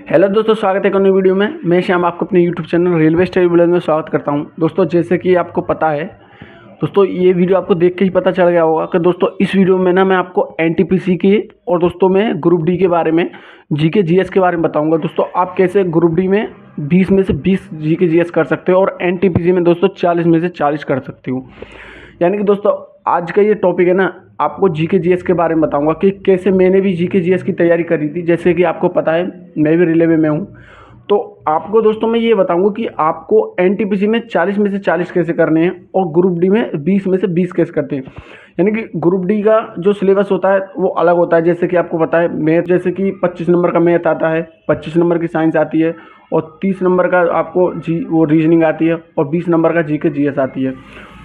Hello दोस्तों, स्वागत है एक नई वीडियो में। मैं श्याम आपको अपने YouTube channel railway study blog में स्वागत करता हूं। दोस्तों, जैसे कि आपको पता है दोस्तों, ये वीडियो आपको देख के ही पता चल गया होगा कि दोस्तों इस वीडियो में ना मैं आपको एनटीपीसी के और दोस्तों मैं ग्रुप डी के बारे में, जीके जीएस के बारे में बताऊंगा। दोस्तों आप कैसे ग्रुप डी में 20 में से 20 जीके जीएस कर सकते हो और एनटीपीसी में दोस्तों 40 में से 40 कर सकते हो। यानी कि दोस्तों आज का ये टॉपिक है ना, आपको जीके जीएस के बारे में बताऊंगा कि कैसे मैंने भी जीके जीएस की तैयारी करी थी। जैसे कि आपको पता है मैं भी रिले में हूँ, तो आपको दोस्तों मैं ये बताऊंगा कि आपको एनटीपीसी में 40 में से 40 कैसे करने हैं और ग्रुप डी में 20 में से 20 कैसे करते हैं। यानी कि ग्रुप डी का जो सिलेबस होता है वो अलग होता है। जैसे कि आपको पता है मैथ, जैसे कि 25 नंबर का मैथ आता है, 25 नंबर की साइंस आती है और 30 नंबर का आपको वो रीजनिंग आती है और 20 नंबर का जीके जीएस आती है।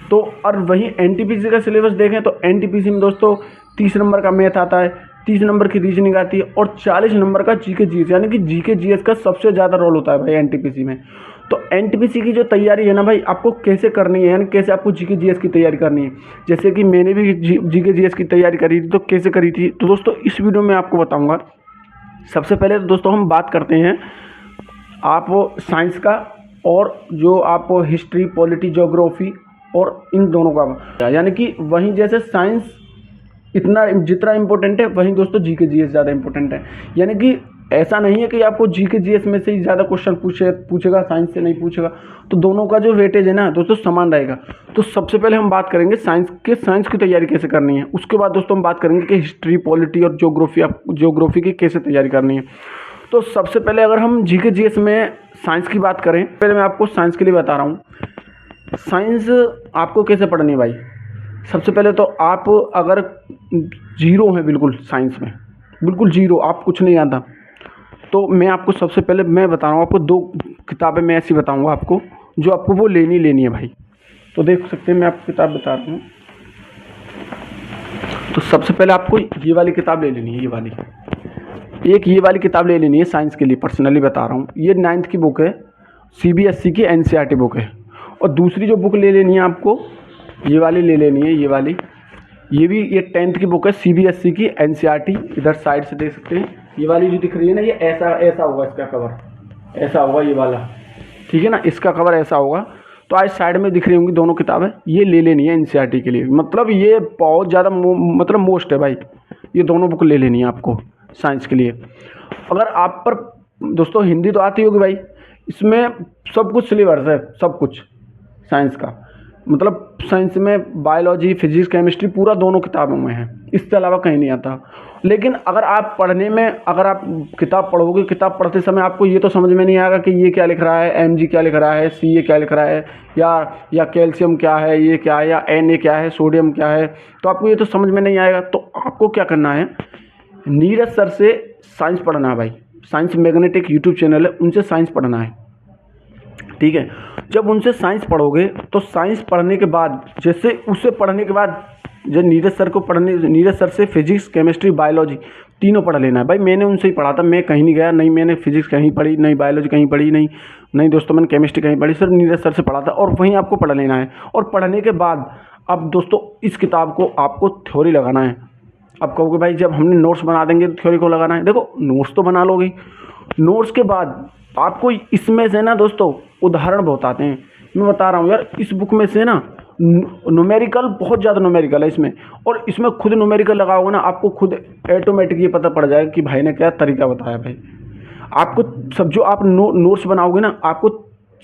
तो और वहीं एनटीपीसी का सिलेबस देखें तो एनटीपीसी में दोस्तों 30 नंबर का मैथ आता है, 30 नंबर की रीजनिंग आती है और 40 नंबर का जीके जीएस। यानी कि जीके जीएस का सबसे ज़्यादा रोल होता है भाई एनटीपीसी में। तो एनटीपीसी की जो तैयारी है ना भाई, आपको कैसे करनी है, यानी कैसे आपको जीके जीएस की तैयारी करनी है। जैसे कि मैंने भी जीके जीएस की तैयारी करी थी, तो कैसे करी थी तो दोस्तों इस वीडियो में आपको बताऊँगा। सबसे पहले तो दोस्तों हम बात करते हैं आप साइंस का और जो आप हिस्ट्री, पॉलिटी, ज्योग्राफी और इन दोनों का। यानी कि वहीं जैसे साइंस इतना जितना इम्पोर्टेंट है वहीं दोस्तों जीके जीएस ज़्यादा इम्पोर्टेंट है। यानी कि ऐसा नहीं है कि आपको जीके जीएस में से ही ज़्यादा क्वेश्चन पूछेगा, साइंस से नहीं पूछेगा। तो दोनों का जो वेटेज है ना दोस्तों समान रहेगा। तो सबसे पहले हम बात करेंगे साइंस की तैयारी कैसे करनी है। उसके बाद दोस्तों हम बात करेंगे कि हिस्ट्री, पॉलिटी और ज्योग्राफी की कैसे तैयारी करनी है। तो सबसे पहले अगर हम जीके जीएस में साइंस की बात करें, पहले मैं आपको साइंस के लिए बता रहा हूँ साइंस आपको कैसे पढ़नी है भाई। सबसे पहले तो आप अगर जीरो हैं, बिल्कुल साइंस में बिल्कुल जीरो, आप कुछ नहीं आता, तो मैं आपको सबसे पहले मैं बता रहा हूँ आपको 2 किताबें मैं ऐसी बताऊँगा आपको जो आपको वो लेनी है भाई। तो देख सकते हैं मैं आपको किताब बता रहा हूँ। तो सबसे पहले आपको ये वाली किताब ले लेनी है, ये वाली किताब ले लेनी है साइंस के लिए। पर्सनली बता रहा हूँ, ये 9th की बुक है, सीबीएसई की एनसीईआरटी बुक है। और दूसरी जो बुक ले लेनी है आपको, ये वाली ले लेनी है, ये भी 10th की बुक है, सीबीएसई की एनसीईआरटी। इधर साइड से देख सकते हैं, ये वाली जो दिख रही है ना, ये ऐसा होगा, इसका कवर ऐसा होगा ये वाला, ठीक है ना, इसका कवर ऐसा होगा। तो आज साइड में दिख रही होंगी दोनों किताबें, ये ले लेनी है एनसीईआरटी के लिए। मतलब ये बहुत ज़्यादा मतलब मोस्ट है भाई, ये दोनों बुक ले लेनी है आपको साइंस के लिए। अगर आप पर दोस्तों हिंदी तो आती होगी भाई, इसमें सब कुछ सिलेबस है, सब कुछ साइंस का। मतलब साइंस में बायोलॉजी, फिजिक्स, केमिस्ट्री पूरा दोनों किताबों में है, इसके अलावा कहीं नहीं आता। लेकिन अगर आप पढ़ने में, अगर आप किताब पढ़ोगे, किताब पढ़ते समय आपको ये तो समझ में नहीं आएगा कि ये क्या लिख रहा है, एमजी क्या लिख रहा है, सी ए क्या लिख रहा है, या कैल्शियम क्या है, ये क्या है, या Na क्या है, सोडियम क्या है, तो आपको ये तो समझ में नहीं आएगा। तो आपको क्या करना है, नीरज सर से साइंस पढ़ना है भाई। साइंस मैग्नेटिक यूट्यूब चैनल है, उनसे साइंस पढ़ना है, ठीक है। जब उनसे साइंस पढ़ोगे तो साइंस पढ़ने के बाद, जैसे उसे पढ़ने के बाद जब नीरज सर से फिजिक्स, केमिस्ट्री, बायोलॉजी तीनों पढ़ लेना है भाई। मैंने उनसे ही पढ़ा था, मैं कहीं नहीं गया, नहीं मैंने फिजिक्स कहीं पढ़ी, नहीं बायोलॉजी कहीं पढ़ी, नहीं दोस्तों मैंने केमिस्ट्री कहीं पढ़ी, सिर्फ नीरज सर से पढ़ा था। और वहीं आपको पढ़ लेना है। और पढ़ने के बाद अब दोस्तों इस किताब को आपको थ्योरी लगाना है। अब कहोगे भाई जब हमने नोट्स बना देंगे तो थ्योरी को लगाना है। देखो नोट्स तो बना लोगे, नोट्स के बाद आपको इसमें से ना दोस्तों उदाहरण बहुत आते हैं। मैं बता रहा हूँ यार, इस बुक में से ना न्यूमेरिकल, बहुत ज़्यादा न्यूमेरिकल है इसमें। और इसमें खुद न्यूमेरिकल लगाओगे ना, आपको खुद ऑटोमेटिक ये पता पड़ जाएगा कि भाई ने क्या तरीका बताया भाई। आपको सब जो आप नोट्स बनाओगे ना, आपको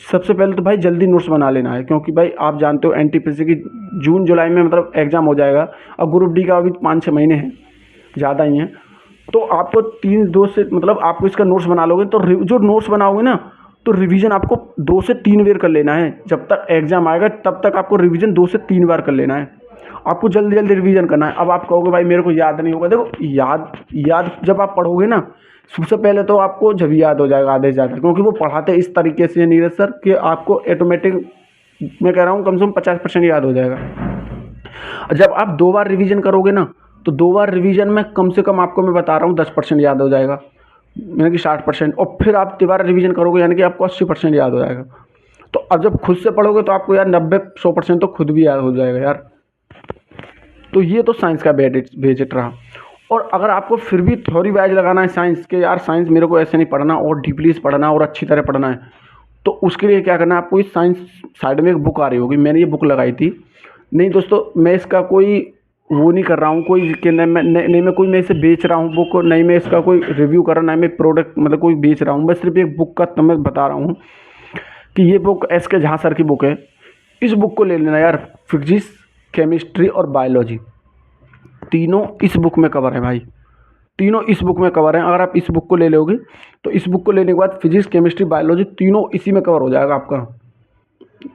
सबसे पहले तो भाई जल्दी नोट्स बना लेना है, क्योंकि भाई आप जानते हो एनटीपीसी की जून जुलाई में मतलब एग्ज़ाम हो जाएगा। अब ग्रुप डी का अभी 5-6 महीने हैं, ज़्यादा ही हैं। तो आपको 3-2 से मतलब आपको इसका नोट्स बना लोगे तो जो नोट्स बनाओगे ना, तो रिवीजन आपको 2 से 3 बार कर लेना है। जब तक एग्ज़ाम आएगा तब तक आपको रिवीजन 2 से 3 बार कर लेना है। आपको जल्दी जल्दी रिवीजन करना है। अब आप कहोगे भाई मेरे को याद नहीं होगा, देखो याद जब आप पढ़ोगे ना, सबसे पहले तो आपको जब याद हो जाएगा आधे से ज़्यादा, क्योंकि वो पढ़ाते इस तरीके से नीरज सर कि आपको ऑटोमेटिक, मैं कह रहा हूँ कम से कम 50% याद हो जाएगा। जब आप 2 बार रिवीजन करोगे ना, तो 2 बार रिवीजन में कम से कम आपको मैं बता रहा हूँ 10% याद हो जाएगा, यानी कि 60%। और फिर आप दोबारा रिवीजन करोगे यानी कि आपको 80% याद हो जाएगा। तो अब जब खुद से पढ़ोगे तो आपको यार 90-100% तो खुद भी याद हो जाएगा यार। तो ये तो साइंस का बेसिक रहा। और अगर आपको फिर भी थ्योरी वाइज लगाना है साइंस के, यार साइंस मेरे को ऐसे नहीं पढ़ना और डीपली पढ़ना और अच्छी तरह पढ़ना है, तो उसके लिए क्या करना है आपको, इस साइंस साइड में एक बुक आ रही होगी, मैंने ये बुक लगाई थी। नहीं दोस्तों, मैं इसका कोई वो नहीं कर रहा हूँ, कोई कि नहीं मैं कोई मैं इसे बेच रहा हूँ बुक, नहीं मैं इसका कोई रिव्यू कर रहा, नहीं मैं प्रोडक्ट मतलब कोई बेच रहा हूँ, मैं सिर्फ एक बुक का तुम्हें बता रहा हूँ कि ये बुक एस के झा सर की बुक है। इस बुक को ले लेना यार, फिजिक्स, केमिस्ट्री और बायोलॉजी तीनों इस बुक में कवर है भाई, तीनों इस बुक में कवर हैं। अगर आप इस बुक को ले लोगे तो इस बुक को लेने के बाद फिजिक्स, केमिस्ट्री, बायोलॉजी तीनों इसी में कवर हो जाएगा आपका।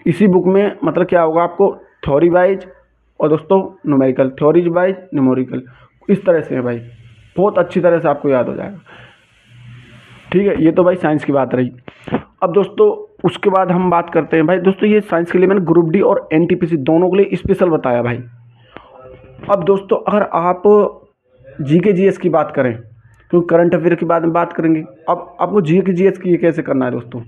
इसी बुक में मतलब क्या होगा आपको, थ्योरी वाइज और दोस्तों न्यूमेरिकल, थ्योरी वाइज न्यूमेरिकल, इस तरह से है भाई, बहुत अच्छी तरह से आपको याद हो जाएगा। ठीक है, ये तो भाई साइंस की बात रही। अब दोस्तों उसके बाद हम बात करते हैं भाई, दोस्तों ये साइंस के लिए मैंने ग्रुप डी और एनटीपीसी दोनों के लिए स्पेशल बताया भाई। अब दोस्तों अगर आप जीके जीएस की बात करें, क्योंकि करंट अफेयर के बाद में बात करेंगे, अब आपको जीके जीएस की ये कैसे करना है दोस्तों,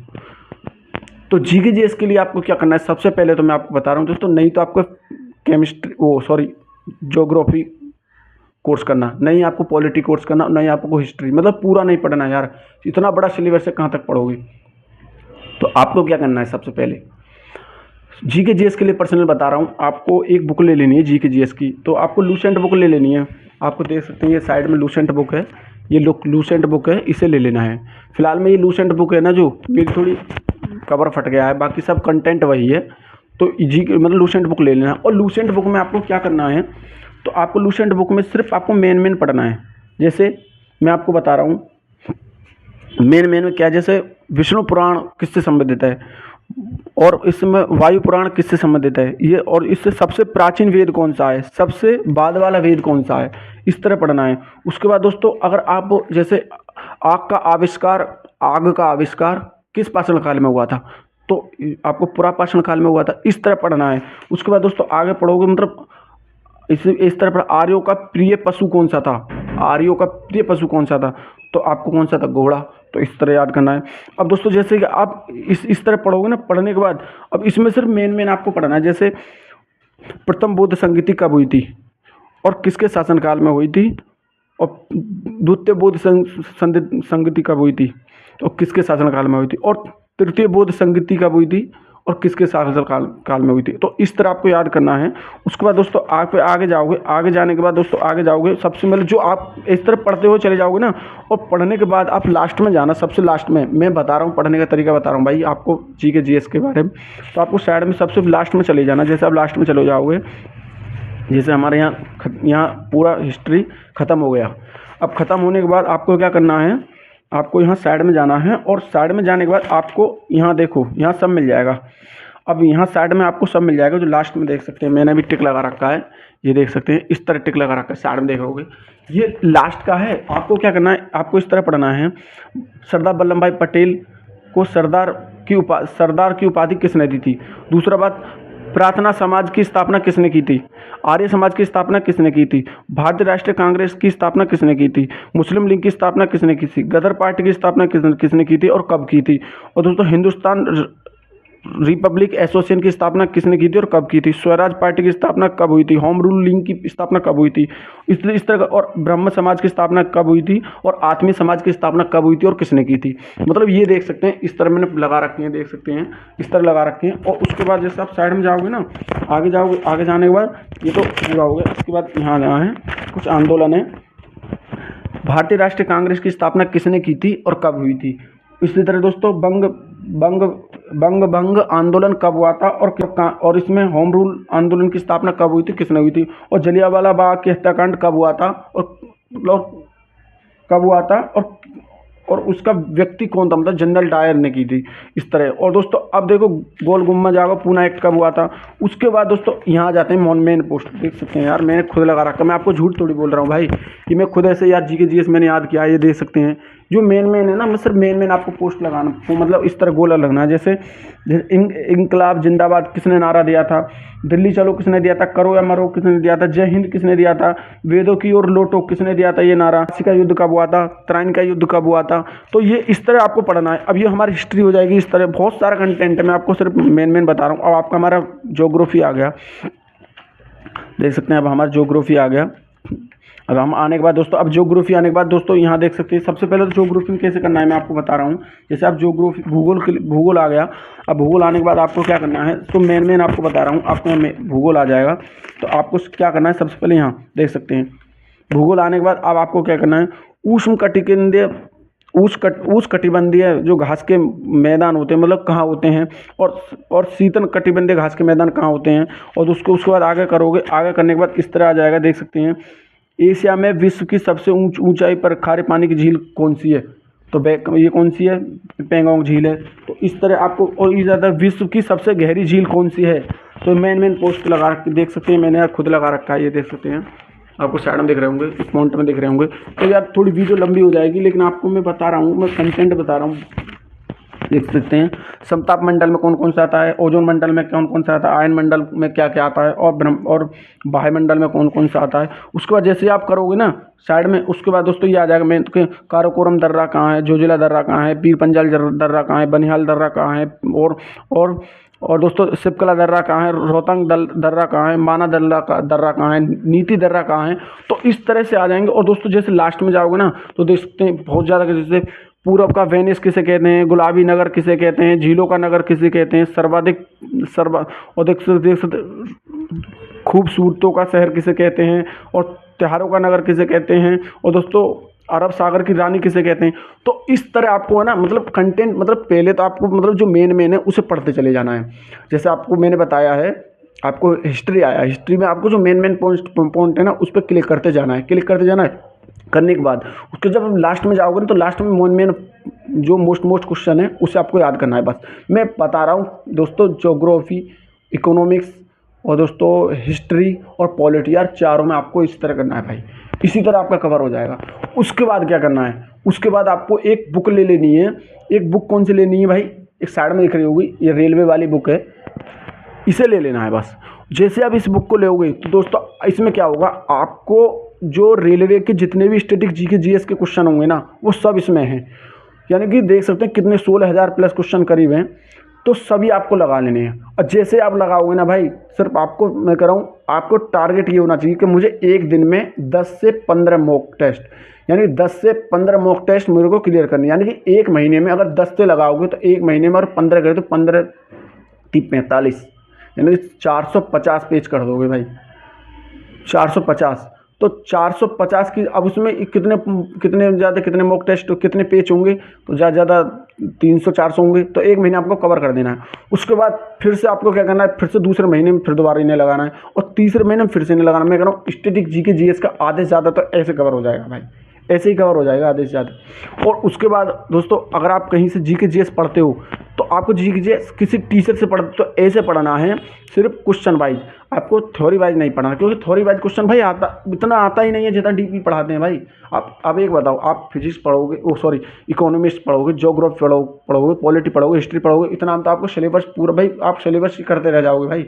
तो जीके जीएस के लिए आपको क्या करना है, सबसे पहले तो मैं आपको बता रहा हूँ दोस्तों, नहीं तो आपको ज्योग्राफी कोर्स करना, नहीं आपको पॉलिटी कोर्स करना, नहीं आपको हिस्ट्री, मतलब पूरा नहीं पढ़ना यार, इतना बड़ा सिलेबस है कहाँ तक पढ़ोगे। तो आपको क्या करना है, सबसे पहले जीके जीएस के लिए पर्सनल बता रहा हूँ, आपको एक बुक ले लेनी है जीके जीएस की, तो आपको लूसेंट बुक ले लेनी है। आपको देख सकते हैं ये साइड में लूसेंट बुक है, ये लूसेंट बुक है, इसे ले लेना है। फिलहाल में ये लूसेंट बुक है ना, जो मेरी थोड़ी कवर फट गया है, बाकी सब कंटेंट वही है, तो जी मतलब लूसेंट बुक ले लेना है। और लूसेंट बुक में आपको क्या करना है, तो आपको लूसेंट बुक में सिर्फ आपको मेन पढ़ना है। जैसे मैं आपको बता रहा हूँ मेन में क्या, जैसे विष्णु पुराण किससे संबंधित है, और इसमें वायु पुराण किससे संबंधित है ये, और इससे सबसे प्राचीन वेद कौन सा है, सबसे बाद वाला वेद कौन सा है, इस तरह पढ़ना है। उसके बाद दोस्तों अगर आप जैसे आग का आविष्कार किस पाषाण काल में हुआ था, तो आपको पूरा पाषाण काल में हुआ था, इस तरह पढ़ना है। उसके बाद दोस्तों आगे पढ़ोगे मतलब इस तरह पर आर्यों का प्रिय पशु कौन सा था, आर्यों का प्रिय पशु कौन सा था, तो आपको कौन सा था, घोड़ा, तो इस तरह याद करना है। अब दोस्तों जैसे कि आप इस तरह पढ़ोगे ना, पढ़ने के बाद अब इसमें सिर्फ मेन आपको पढ़ना है। जैसे प्रथम बौद्ध संगीति कब हुई थी और किसके शासनकाल में हुई थी, और द्वितीय बौद्ध संगीति कब हुई थी और किसके शासनकाल में हुई थी, और तृतीय बौद्ध संगीति कब हुई थी और किसके शासन काल में हुई थी, तो इस तरह आपको याद करना है। उसके बाद दोस्तों आगे जाओगे, आगे जाने के बाद दोस्तों आगे जाओगे, सबसे पहले जो आप इस तरह पढ़ते हुए चले जाओगे ना, और पढ़ने के बाद आप लास्ट में जाना, सबसे लास्ट में मैं बता रहा हूँ पढ़ने का तरीका बता रहा हूँ भाई आपको जीके जीएस के बारे में, तो आपको साइड में सबसे लास्ट में चले जाना। जैसे आप लास्ट में चले जाओगे, जैसे हमारे यहाँ पूरा हिस्ट्री ख़त्म हो गया, अब ख़त्म होने के बाद आपको क्या करना है, आपको यहाँ साइड में जाना है, और साइड में जाने के बाद आपको यहाँ देखो, यहाँ सब मिल जाएगा। अब यहाँ साइड में आपको सब मिल जाएगा, जो लास्ट में देख सकते हैं, मैंने भी टिक लगा रखा है, ये देख सकते हैं, इस तरह टिक लगा रखा है, साइड में देखोगे ये लास्ट का है। आपको क्या करना है, आपको इस तरह पढ़ना है, सरदार वल्लभ भाई पटेल को सरदार की उपाधि किसने दी थी। दूसरा बात, प्रार्थना समाज की स्थापना किसने की थी, आर्य समाज की स्थापना किसने की थी, भारतीय राष्ट्रीय कांग्रेस की स्थापना किसने की थी, मुस्लिम लीग की स्थापना किसने की थी, गदर पार्टी की स्थापना किसने की थी और कब की थी, और दोस्तों हिंदुस्तान रिपब्लिक एसोसिएशन की स्थापना किसने की थी और कब की थी, स्वराज पार्टी की स्थापना कब हुई थी, होम रूल लीग की स्थापना कब हुई थी, इस तरह और ब्रह्म समाज की स्थापना कब हुई थी, और आत्मीय समाज की स्थापना कब हुई थी और किसने की थी। मतलब ये देख सकते हैं, इस तरह मैंने लगा रखे हैं, देख सकते हैं इस तरह लगा रखे हैं। और उसके बाद जैसे आप साइड में जाओगे ना, आगे जाओगे, आगे जाने के बाद ये तो पूरा हो गया। उसके बाद यहाँ जहाँ है कुछ आंदोलन है, भारतीय राष्ट्रीय कांग्रेस की स्थापना किसने की थी और कब हुई थी। इसी तरह दोस्तों बंग आंदोलन कब हुआ था और इसमें होम रूल आंदोलन की स्थापना कब हुई थी, किसने हुई थी, और जलियांवाला बाग के हत्याकांड कब हुआ था और उसका व्यक्ति कौन था, मतलब जनरल डायर ने की थी, इस तरह। और दोस्तों अब देखो गोल गुम्बद आगरा पूना एक्ट कब हुआ था। उसके बाद दोस्तों यहाँ जाते हैं मेन पोस्ट, देख सकते हैं यार मैंने खुद लगा रखा, मैं आपको झूठ थोड़ी बोल रहा हूँ भाई कि मैं खुद ऐसे यार जीके जीएस मैंने याद किया, ये देख सकते हैं जो मेन है ना, मैं सिर्फ मेन आपको पोस्ट लगाना, तो मतलब इस तरह गोला लगना है। जैसे इंकलाब जिंदाबाद किसने नारा दिया था, दिल्ली चलो किसने दिया था, करो या मरो किसने दिया था, जय हिंद किसने दिया था, वेदों की ओर लौटो किसने दिया था ये नारा, काशी का युद्ध कब हुआ था, तराइन का युद्ध कब हुआ था। तो ये इस तरह आपको पढ़ना है। अब ये हमारी हिस्ट्री हो जाएगी, इस तरह बहुत सारा कंटेंट है, मैं आपको सिर्फ मेन बता रहा हूँ। अब आपका हमारा ज्योग्राफी आ गया, देख सकते हैं अब हमारा ज्योग्राफी आ गया। अब हम आने के बाद दोस्तों, अब ज्योग्राफी आने के बाद दोस्तों यहाँ देख सकते हैं, सबसे पहले तो ज्योग्राफी में कैसे करना है मैं आपको बता रहा हूँ। जैसे आप ज्योग्राफी भूगोल आ गया। अब भूगोल आने के बाद आपको क्या करना है, तो मेन आपको बता रहा हूँ, आपको भूगोल आ जाएगा। तो आपको क्या करना है, सबसे पहले यहाँ देख सकते हैं भूगोल आने के बाद अब आपको क्या करना है, उष्णकटिबंधीय जो घास के मैदान होते हैं, मतलब कहाँ होते हैं, और शीतल कटिबंधीय घास के मैदान कहाँ होते हैं। और उसके बाद आगे करोगे, आगे करने के बाद इस तरह आ जाएगा, देख सकते हैं एशिया में विश्व की सबसे ऊंचाई पर खारे पानी की झील कौन सी है, तो ये कौन सी है, पेंगोंग झील है। तो इस तरह आपको, और ये ज़्यादा विश्व की सबसे गहरी झील कौन सी है, तो मेन पोस्ट लगा रख देख सकते हैं, मैंने यार खुद लगा रखा है, ये देख सकते हैं, आपको साइड में दिख रहे होंगे, इस मॉनिटर में दिख रहे होंगे। तो यार थोड़ी वीडियो लंबी हो जाएगी, लेकिन आपको मैं बता रहा हूँ, मैं कंटेंट बता रहा हूँ। देख सकते हैं समताप मंडल में कौन कौन सा आता है, ओजोन मंडल में कौन कौन सा आता है, आयन मंडल में क्या क्या आता है, और वायुमंडल में कौन कौन सा आता है। उसके बाद जैसे आप करोगे ना साइड में, उसके बाद दोस्तों ये आ जाएगा मेन के काराकोरम दर्रा कहाँ है, जोजिला दर्रा कहाँ है, पीर पंजाल दर्रा कहाँ है, बनिहाल दर्रा कहाँ है, और दोस्तों शिवकला दर्रा कहाँ है, रोहतांग दर्रा कहाँ है, माना दर्रा कहाँ है, नीति दर्रा कहाँ है। तो इस तरह से आ जाएंगे। और दोस्तों जैसे लास्ट में जाओगे ना तो देख सकते हैं बहुत ज़्यादा, जैसे पूरब का वेनिस किसे कहते हैं, गुलाबी नगर किसे कहते हैं, झीलों का नगर किसे कहते हैं, और देख सकते खूबसूरतों का शहर किसे कहते हैं, और त्योहारों का नगर किसे कहते हैं, और दोस्तों अरब सागर की रानी किसे कहते हैं। तो इस तरह आपको है ना, मतलब कंटेंट, मतलब पहले तो आपको मतलब जो मेन है उसे पढ़ते चले जाना है। जैसे आपको मैंने बताया है, आपको हिस्ट्री आया, हिस्ट्री में आपको जो मेन पॉइंट है ना उस पर क्लिक करते जाना है। करने के बाद उसके जब आप लास्ट में जाओगे ना, तो लास्ट में मेन जो मोस्ट क्वेश्चन है उसे आपको याद करना है। बस मैं बता रहा हूँ दोस्तों, ज्योग्राफी, इकोनॉमिक्स, और दोस्तों हिस्ट्री और पॉलिटी, यार चारों में आपको इस तरह करना है भाई, इसी तरह आपका कवर हो जाएगा। उसके बाद क्या करना है, उसके बाद आपको एक बुक ले लेनी है। एक बुक कौन सी लेनी है भाई, एक साइड में दिख रही होगी, ये रेलवे वाली बुक है, इसे ले लेना है बस। जैसे आप इस बुक को लोगे तो दोस्तों इसमें क्या होगा, आपको जो रेलवे के जितने भी स्टैटिक जीके जीएस के क्वेश्चन होंगे ना वो सब इसमें हैं। यानी कि देख सकते हैं कितने 16,000 प्लस क्वेश्चन करीब हैं, तो सभी आपको लगा लेने हैं। और जैसे आप लगाओगे ना भाई, सिर्फ आपको मैं कह रहा हूँ, आपको टारगेट ये होना चाहिए कि मुझे एक दिन में 10 से 15 मॉक टेस्ट, यानी 10 से 15 मॉक टेस्ट मेरे को क्लियर करनी है। यानी कि एक महीने में अगर 10 से लगाओगे तो एक महीने में, और 15 करें तो 15 45, यानी 450 पेज कर दोगे भाई, 450। तो 450 की, अब उसमें कितने मॉक टेस्ट, कितने पेज होंगे, तो ज़्यादा 300-400 होंगे, तो एक महीने आपको कवर कर देना है। उसके बाद फिर से आपको क्या करना है, फिर से दूसरे महीने में फिर दोबारा इन्हें लगाना है, और तीसरे महीने में फिर से इन्हें लगाना है। मैं कह रहा हूँ स्टैटिक जीके जीएस का आधे से ज़्यादा तो ऐसे कवर हो जाएगा भाई, ऐसे ही कवर हो जाएगा आधे से ज़्यादा। और उसके बाद दोस्तों अगर आप कहीं से जीके जीएस पढ़ते हो तो आपको जीके जीएस किसी टीचर से पढ़ते तो ऐसे पढ़ना है, सिर्फ क्वेश्चन वाइज, आपको थ्योरी वाइज नहीं पढ़ना, क्योंकि थ्योरी वाइज क्वेश्चन भाई इतना आता ही नहीं है जितना डीपी पढ़ाते हैं भाई। आप एक बताओ, आप फिजिक्स पढ़ोगे, इकोनॉमिक्स पढ़ोगे, ज्योग्राफी पढ़ोगे, पॉलिटी पढ़ोगे, हिस्ट्री पढ़ोगे, इतना तो आपको सिलेबस पूरा भाई, आप सिलेबस ही करते रह जाओगे भाई।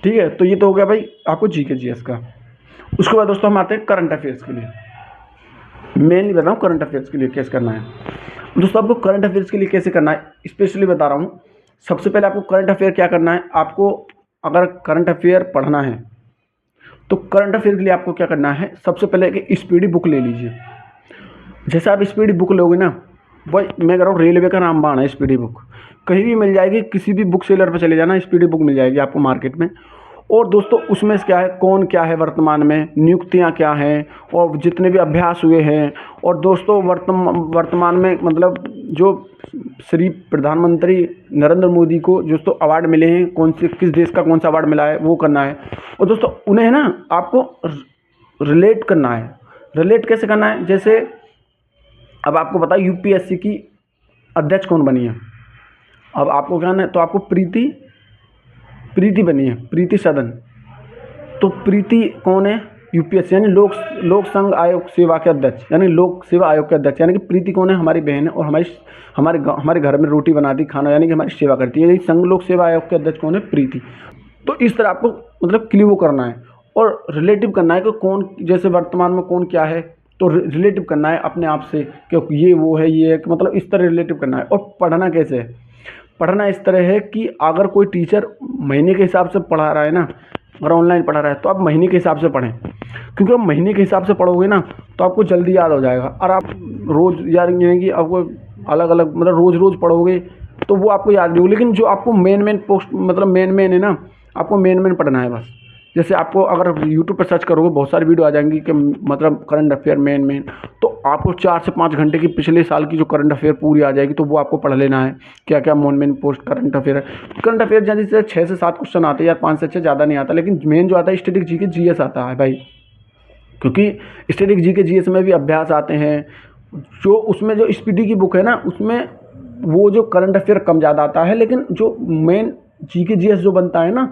ठीक है, तो ये तो हो गया भाई आपको जीके जीएस का। उसके बाद दोस्तों हम आते हैं करंट अफेयर्स के लिए। मेनली बताऊँ करंट अफेयर्स के लिए कैसे करना है दोस्तों। आपको करंट अफेयर्स के लिए कैसे करना है स्पेशली बता रहा हूँ। सबसे पहले आपको करंट अफेयर क्या करना है, आपको अगर करंट अफेयर पढ़ना है तो करंट अफेयर के लिए आपको क्या करना है, सबसे पहले एक स्पीडी बुक ले लीजिए। जैसे आप स्पीडी बुक लोगे ना भाई, मैं कह रहा हूँ रेलवे का रामबाण है स्पीडी बुक, कहीं भी मिल जाएगी, किसी भी बुक सेलर पर चले जाना, स्पीडी बुक मिल जाएगी आपको मार्केट में। और दोस्तों उसमें क्या है, कौन क्या है वर्तमान में, नियुक्तियां क्या हैं, और जितने भी अभ्यास हुए हैं, और दोस्तों वर्तमान में मतलब जो श्री प्रधानमंत्री नरेंद्र मोदी को दोस्तों अवार्ड मिले हैं, कौन से किस देश का कौन सा अवार्ड मिला है वो करना है। और दोस्तों उन्हें ना आपको रिलेट करना है। रिलेट कैसे करना है, जैसे अब आपको पता है यूपीएससी की अध्यक्ष कौन बनी है, अब आपको क्या है, तो आपको प्रीति बनी है, प्रीति सदन। तो प्रीति कौन है, यूपीएससी यानी लोक संघ आयोग सेवा के अध्यक्ष, यानी लोक सेवा आयोग के अध्यक्ष। यानी कि प्रीति कौन है, हमारी बहन है, और हमारे घर में रोटी बनाती, खाना, यानी कि हमारी सेवा करती है। यही संघ लोक सेवा आयोग के अध्यक्ष कौन है, प्रीति। तो इस तरह आपको मतलब क्लियर करना है, और रिलेटिव करना है कि कौन, जैसे वर्तमान में कौन क्या है, तो रिलेटिव करना है अपने आप से कि ये वो है, ये है, मतलब इस तरह रिलेटिव करना है। और पढ़ना कैसे है, पढ़ना इस तरह है कि अगर कोई टीचर महीने के हिसाब से पढ़ा रहा है ना, अगर ऑनलाइन पढ़ा रहा है तो आप महीने के हिसाब से पढ़ें, क्योंकि आप महीने के हिसाब से पढ़ोगे ना तो आपको जल्दी याद हो जाएगा। और आप रोज़ याद नहीं कि आपको अलग अलग मतलब रोज़ पढ़ोगे तो वो आपको याद नहीं होगा। लेकिन जो आपको मेन पोस्ट मतलब मेन है ना, आपको मेन पढ़ना है बस। जैसे आपको अगर यूट्यूब पर सर्च करोगे बहुत सारी वीडियो आ जाएंगी कि मतलब करंट अफेयर मेन, तो आपको 4 से 5 घंटे की पिछले साल की जो करंट अफेयर पूरी आ जाएगी, तो वो आपको पढ़ लेना है क्या क्या मेन पोस्ट करंट अफेयर है। करंट अफेयर जैसे 6 से 7 क्वेश्चन आते हैं यार, 5 से 6 ज़्यादा नहीं आता, लेकिन मेन जो आता है स्टैटिक जीके जीएस आता है भाई, क्योंकि स्टैटिक जीके जीएस में भी अभ्यास आते हैं। जो उसमें जो स्पीडी की बुक है ना, उसमें वो जो करंट अफेयर कम ज़्यादा आता है, लेकिन जो मेन जीके जीएस जो बनता है ना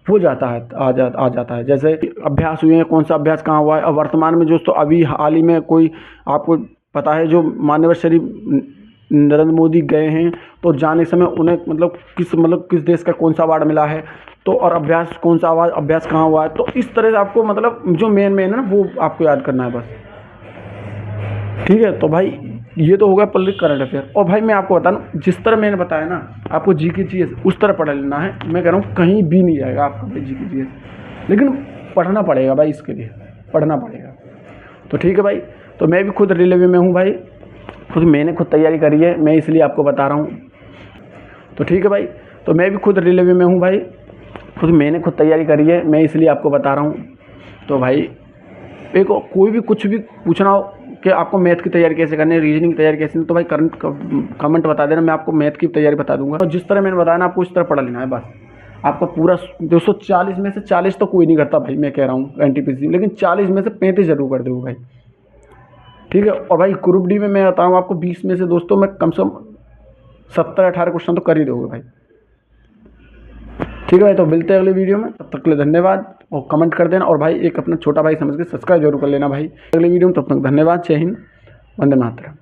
हो जाता है आ जाता है। जैसे अभ्यास हुए हैं, कौन सा अभ्यास कहाँ हुआ है। और वर्तमान में दोस्तों अभी हाल ही में कोई आपको पता है जो माननीय श्री नरेंद्र मोदी गए हैं, तो जाने समय उन्हें मतलब किस देश का कौन सा अवार्ड मिला है, तो और अभ्यास कौन सा अभ्यास कहाँ हुआ है। तो इस तरह से आपको मतलब जो मेन है ना वो आपको याद करना है बस, ठीक है। तो भाई ये तो हो गया पब्लिक करंट अफेयर। और भाई मैं आपको बता दूं, जिस तरह मैंने बताया ना आपको जीके जीएस उस तरह पढ़ लेना है। मैं कह रहा हूँ कहीं भी नहीं जाएगा आपका भाई जीके जीएस, लेकिन पढ़ना पड़ेगा भाई, इसके लिए पढ़ना पड़ेगा। तो ठीक है भाई, तो मैं भी खुद रेलवे में हूँ भाई, मैंने खुद तैयारी करी है, मैं इसलिए आपको बता रहा हूँ। तो ठीक है भाई, तो मैं भी खुद रेलवे में हूँ भाई, मैंने खुद तैयारी करी है, मैं इसलिए आपको बता रहा हूँ। तो भाई एक कोई भी कुछ भी पूछना हो कि आपको मैथ की तैयारी कैसे करनी है, रीजनिंग की तैयारी कैसे करनी है, तो भाई कमेंट बता देना, मैं आपको मैथ की तैयारी बता दूंगा। और जिस तरह मैंने बताया ना आपको इस तरह पढ़ लेना है बस। आपका पूरा 240 में से 40 तो कोई नहीं करता भाई, मैं कह rहा हूँ एनटीपीसी, लेकिन 40 में से 35 जरूर कर दोगे भाई, ठीक है। और भाई ग्रुप डी में मैं बताऊँ आपको 20 में से दोस्तों मैं कम से कम 17-18 क्वेश्चन तो कर ही दोगे भाई, ठीक है भाई। तो मिलते हैं अगले वीडियो में, तब तक के लिए धन्यवाद। और कमेंट कर देना, और भाई एक अपना छोटा भाई समझ के सब्सक्राइब जरूर कर लेना भाई अगले वीडियो में। तब तक धन्यवाद, जय हिंद, वंदे मातरम।